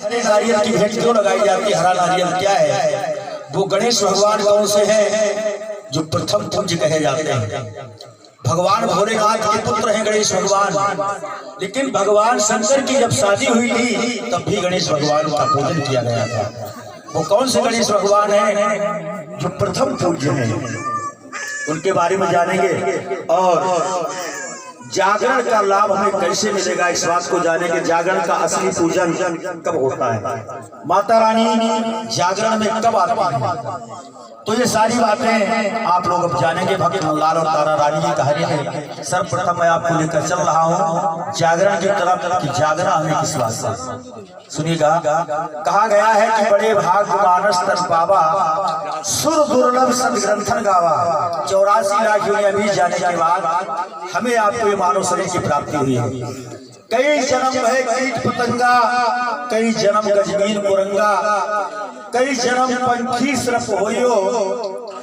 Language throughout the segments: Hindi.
हरे नारियल की भेंट क्यों लगाई जाती है? हरा नारियल क्या है? वो गणेश भगवान कौन से हैं जो प्रथम पूज्य कहे जाते हैं? भगवान भोलेनाथ के पुत्र हैं गणेश भगवान, लेकिन भगवान शंकर की जब शादी हुई थी तब भी गणेश भगवान का पूजन किया गया था। वो कौन से गणेश भगवान हैं जो प्रथम पूज्य हैं? उनके बारे में जानेंगे और जागरण का लाभ हमें कैसे मिलेगा, इस बात को जाने के जागरण का असली पूजन कब होता है, माता रानी जागरण में कब आती है, तो ये सारी बातें आप लोग अब जानेंगे। भक्त लाल और तारा रानी की कहानी है। सर्वप्रथम मैं आपको लेकर चल रहा हूँ जागरण की तरफ कि जागरण हमें किस बात से। सुनिएगा, कहा गया है कि बड़े भाग्य मानस तन पावा, सुर दुर्लभ सदग्रंथन गावा। 84 लाख योनियां भी जाने के बाद हमें आपको ये मानव शरीर की प्राप्ति हुई है। कई जन्म है कीट पतंगा, कई जन्म गजनीन कुरंगा, कई जन्म पंखी सरप होइयो,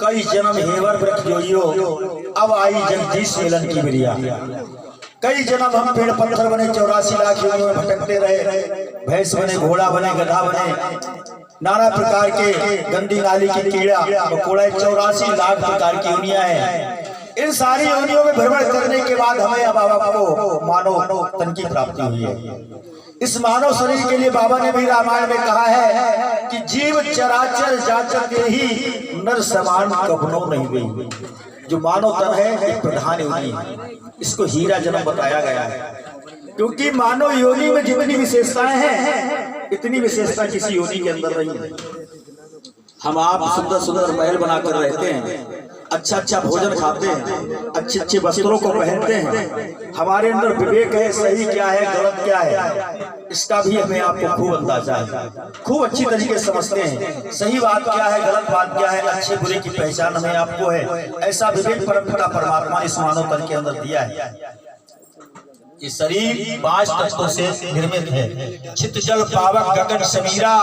कई जन्म हेवर वृक्ष जोइयो, अब आई जगदीश मिलन की बिरिया। कई जन्म हम पेड़ पत्थर बने, 84 लाख योनियों में भटकते रहे, भैंस बने, घोड़ा बने, गधा बने, नाना प्रकार के गंदी नाली की कीड़ा मकोड़ा, 84 लाख प्रकार की योनियां हैं। इन सारी योनियों में भ्रमण करने के बाद हमें अब बाबा को मानव तन की प्राप्ति हुई है। इस मानव शरीर के लिए बाबा ने भी रामायण में कहा है कि जीव चराचर जाचक ही नर समान कबनो नहीं गई। जो मानव तन है एक प्रधान योनि है, इसको हीरा जन्म बताया गया है, क्योंकि मानव योनि में जितनी विशेषताएं हैं इतनी विशेषता किसी योनि के अंदर नहीं है। हम आप सुंदर सुंदर महल बनाकर रहते हैं, अच्छा अच्छा भोजन खाते हैं, अच्छे अच्छे वस्त्रों को पहनते हैं, हमारे अंदर विवेक है, सही क्या है गलत क्या है इसका भी हमें आपको खूब अंदाजा है, खूब अच्छी तरीके से समझते हैं। सही बात क्या है, गलत बात क्या है, अच्छे बुरे की पहचान हमें आपको है। ऐसा विवेक परमपिता परमात्मा इस मानव तन के अंदर दिया है। ये शरीर 5 तत्वों से निर्मित है। चित्त जल पावक गगन समीरा,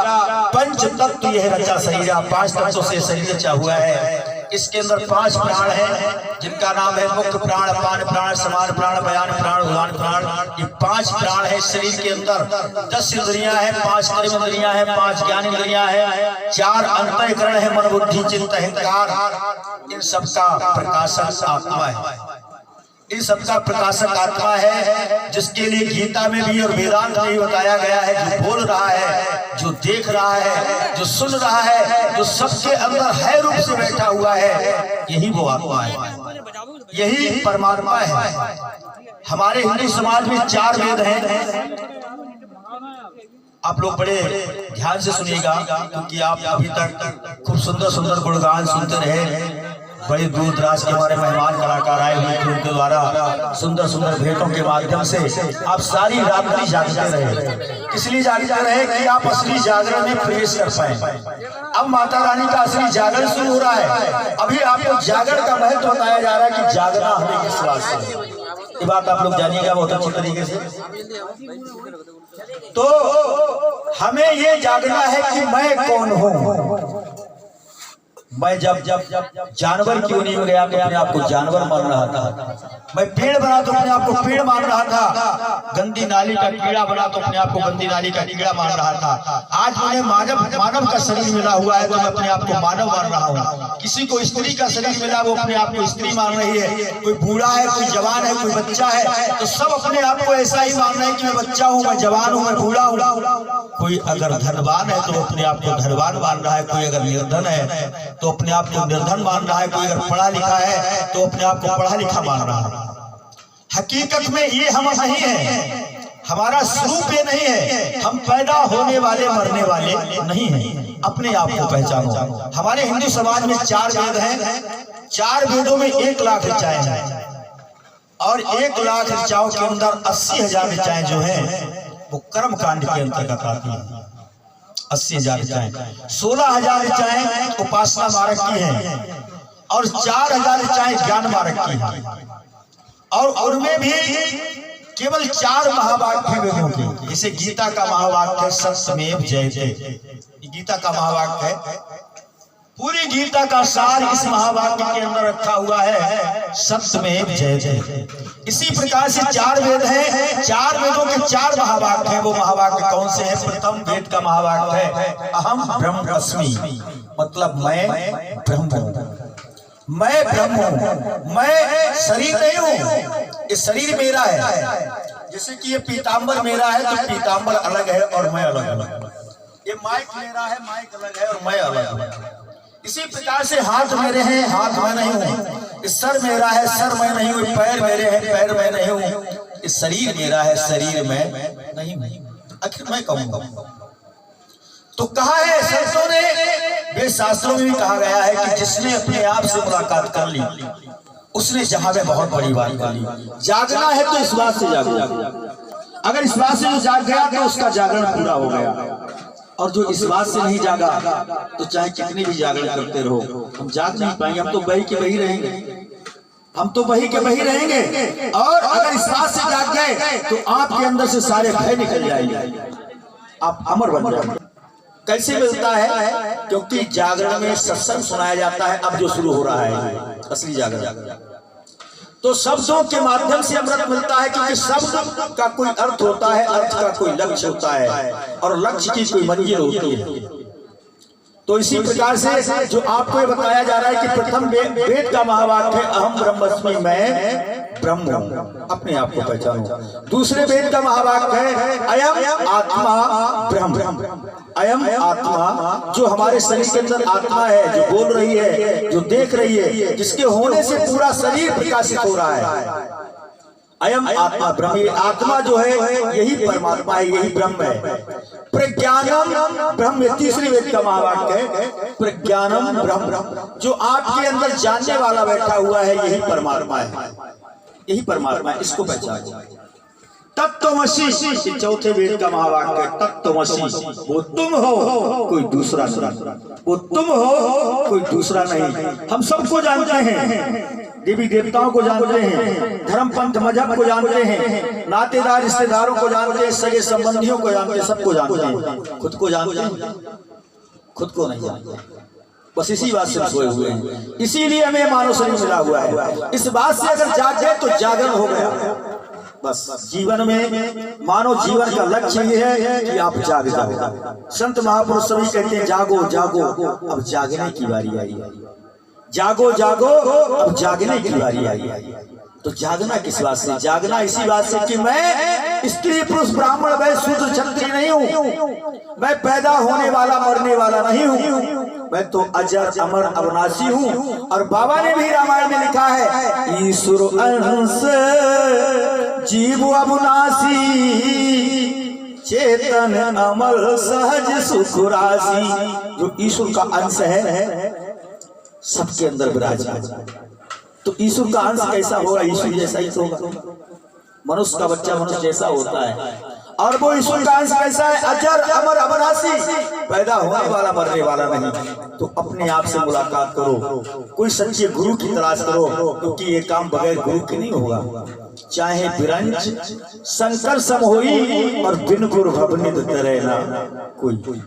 पंच तत्व यह रचा शरीरा। 5 तत्वों से शरीर रचा हुआ है। इसके अंदर 5 प्राण हैं जिनका नाम है मुख्य प्राण, अपान प्राण, समान प्राण, बयान प्राण, उदान प्राण। ये 5 प्राण है शरीर के अंदर। 10 इंद्रियां हैं, 5 कर्म इंद्रियां हैं, 5 ज्ञान इंद्रियां हैं, 4 अंतःकरण है, मन बुद्धि चित्त अहंकार। इन सबका प्रकाशक आत्मा है, इन सबका प्रकाशक आत्मा है, जिसके लिए गीता में भी और वेदांत में भी बताया गया है। जो बोल रहा है, जो देख रहा है, जो सुन रहा है, जो सबके अंदर है रूप से बैठा हुआ है, यही वो आत्मा है, यही परमात्मा है। हमारे हिंदू समाज में 4 वेद हैं। आप लोग बड़े ध्यान से सुनिएगा, क्योंकि आप अभी तक खूब सुंदर सुंदर गुणगान सुनते रहे। बड़े दूर दराज के हमारे मेहमान कलाकार आए हुए थे, उनके द्वारा सुंदर सुंदर भेंटों के माध्यम से आप सारी रात्रि जागते रहे। इसलिए जागते रहे कि आप असली जागरण में प्रवेश कर पाए। अब माता रानी का असली जागरण शुरू हो रहा है। अभी आपको जागरण का महत्व बताया जा रहा है कि जागना हमें किस वास्ते, ये बात आप लोग जानिएगा बहुत अच्छी तरीके से। तो हमें ये जागना है कि मैं कौन हूँ। मैं जब जानवर की योनि में गया तो अपने आप को जानवर मान रहा था। मैं पेड़ बना तो अपने आप को पेड़ मान रहा था। गंदी नाली का कीड़ा बना तो अपने आप को गंदी नाली का कीड़ा मान रहा था। आज मुझे मानव का शरीर मिला हुआ है तो मैं अपने आप को मानव मान रहा हूँ। किसी को स्त्री का शरीर मिला, वो अपने आप को स्त्री मान रही है। कोई बूढ़ा है, कोई जवान है, कोई बच्चा है, तो सब अपने आप को ऐसा ही मान रहे हैं कि मैं बच्चा हूँ, मैं जवान हूँ, मैं बूढ़ा हूँ। कोई अगर धनवान है तो अपने आप को धनवान मान रहा है, कोई अगर निर्धन है तो अपने आप को निर्धन मान रहा है, कोई अगर पढ़ा लिखा है तो अपने आप को पढ़ा लिखा मान रहा है। हकीकत में ये हम नहीं है, हमारा स्वरूप ये नहीं है। हम पैदा होने वाले मरने वाले नहीं हैं। अपने आप को पहचानो। हमारे हिंदू समाज में 4 वेद हैं। 4 वेदों में 1 लाख ऋचाएं हैं और 1 लाख ऋचाओं के अंदर 80,000 ऋचाएं जो हैं वो कर्म कांड के अंतर्गत आती है। 80,000 ऋचाएं, 16,000 ऋचाएं उपासना मार्ग की हैं और 4,000 ऋचाएं ज्ञान मार्ग की हैं। और उनमें भी केवल 4 महावाक्य वेदों के, जैसे गीता का महावाक्य है सत्यमेव जयते। गीता का महावाक्य है, पूरी गीता का सार इस महावाक्य के अंदर रखा हुआ है, सत्यमेव जयते। इसी प्रकार से 4 वेद हैं, 4 वेदों के 4 महावाक्य हैं। वो महावाक्य कौन से हैं? प्रथम वेद का महावाक्य है अहम ब्रह्मास्मि, मतलब मैं ब्रह्म हूं, मैं ब्रह्म हूं, मैं शरीर नहीं हूं, ये शरीर मेरा है। जैसे कि ये पीताम्बर मेरा है तो पीताम्बर अलग है और मैं अलग हूं। ये माइक मेरा है, माइक अलग है और मैं अलग हूं। इसी प्रकार से हाथ मेरे हैं, हाथ मैं नहीं हूं। इस सर मेरा है, सर मैं नहीं हूं। पैर मेरे हैं, पैर मैं नहीं हूं। इस शरीर मेरा है, शरीर मैं नहीं हूं। आखिर मैं कहूंगा तो कहा है संतों ने, वे शास्त्रों में भी कहा गया है कि जिसने अपने आप से मुलाकात कर ली उसने जहां में बहुत बड़ी बात कर ली। जागना है तो इस बात से जागो, अगर इस बात से जो जाग गया तो उसका जागरण पूरा हो गया। और जो इस बात से नहीं जागा तो चाहे कितने भी जागरण करते रहो, हम जाग नहीं पाएंगे। हम तो बही के बही रहेंगे, हम तो बही के बही रहेंगे। और अगर इस बात से जाग गए तो आपके अंदर से सारे भय निकल जाएंगे, आप अमर बन जाएंगे। कैसे मिलता है? क्योंकि जागरण में सत्संग सुनाया जाता है। अब जो शुरू हो रहा है असली जागरण, तो शब्दों के माध्यम से अमृत मिलता है। क्योंकि शब्द का कोई अर्थ होता है, अर्थ का कोई लक्ष्य होता है और लक्ष्य की कोई मंजिल होती है। तो इसी प्रकार से जो आपको ये बताया जा रहा है कि प्रथम वेद का महावाक्य है अहम ब्रह्मास्मि, मैं ब्रह्म हूं, अपने आप को पहचानो। दूसरे वेद का महावाक्य है अयम आत्मा ब्रह्म, अयम आत्मा, जो हमारे शरीर के अंदर आत्मा है, जो बोल रही है, जो देख रही है, जिसके होने से पूरा शरीर प्रकाशित हो रहा है। अयम आत्मा ब्रह्म, ये आत्मा जो है यही परमात्मा है, यही ब्रह्म है। प्रज्ञानम ब्रह्म, ये तीसरी वेद का महावाक्य है प्रज्ञानम ब्रह्म, जो आपके अंदर जानने वाला बैठा हुआ है यही परमात्मा है, यही परमात्मा है, इसको पहचानो। तत्त्वमसि, चौथे वेद का महावाक्य है तत्त्वमसि, वो तुम हो कोई दूसरा नहीं, वो तुम हो कोई दूसरा नहीं। हम सबको जानते हैं, देवी देवताओं को जानते हैं, धर्म पंथ मजहब को जानते हैं, नातेदार रिश्तेदारों को जानते हैं, सगे संबंधियों को जानते हैं, सबको जानते हैं। खुद को जानते हैं? खुद को नहीं जानते। बस इसी बात से सोए हुए हैं, इसीलिए हमें मानव शरीर मिला हुआ है। इस बात से अगर जाग गए तो जागरण हो गया। बस जीवन में मानव जीवन का लक्ष्य ये है कि आप जाग जाओ। संत महापुरुष सभी कहते हैं जागो जागो, अब जागने की बारी आई है। जागो जागो, अब जागने की बारी आई है। तो जागना किस बात से? जागना इसी बात से कि मैं स्त्री पुरुष ब्राह्मण वैश्य शूद्र क्षत्रिय नहीं हूँ, मैं पैदा होने वाला मरने वाला नहीं हूँ, मैं तो अजर अमर अविनाशी हूँ। और बाबा ने भी रामायण में लिखा है ईश्वर अंश जीव अविनाशी, चेतन अमर सहज सुख राशि। जो ईश्वर का अंश है सबके अंदर विराजमान, तो ईश्वर का अंश कैसा होगा? ईश्वर जैसा ही होगा। मनुष्य का बच्चा मनुष्य जैसा होता है, और वो ईश्वर का अंश कैसा है? अजर अमर अविनाशी, पैदा होने वाला मरने वाला नहीं। तो अपने आप से मुलाकात करो, कोई सच्चे गुरु की तलाश करो, क्योंकि ये काम बगैर गुरु के नहीं होगा। चाहे बिरंच शंकर सम होई और बिन गुरु भवनित तरह ना कोई,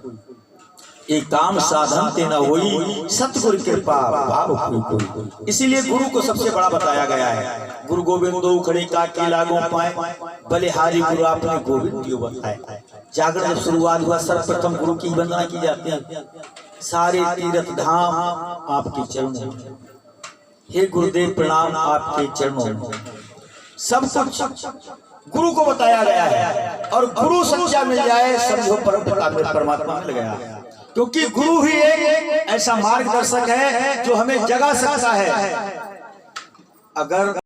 एक काम साधन ते न होई सतगुरु कृपा भाव कोई। इसीलिए गुरु को सबसे बड़ा बताया गया है। गुरु गोविंदो खड़े काके लागो पाए, बलिहारी गुरु आपने गोविंद दियो बताए। जागरण जब शुरुआत हुआ सर्वप्रथम गुरु की वंदना की जाती है। सारे तीर्थ धाम आपके चरणों में, हे गुरुदेव प्रणाम आपके चरणों में। सब कुछ गुरु को बताया गया है, और गुरु सच्चा मिल जाए समझो परमात्मा मिल गया। क्योंकि गुरु ही एक ऐसा मार्गदर्शक है जो हमें जगा सकता है। अगर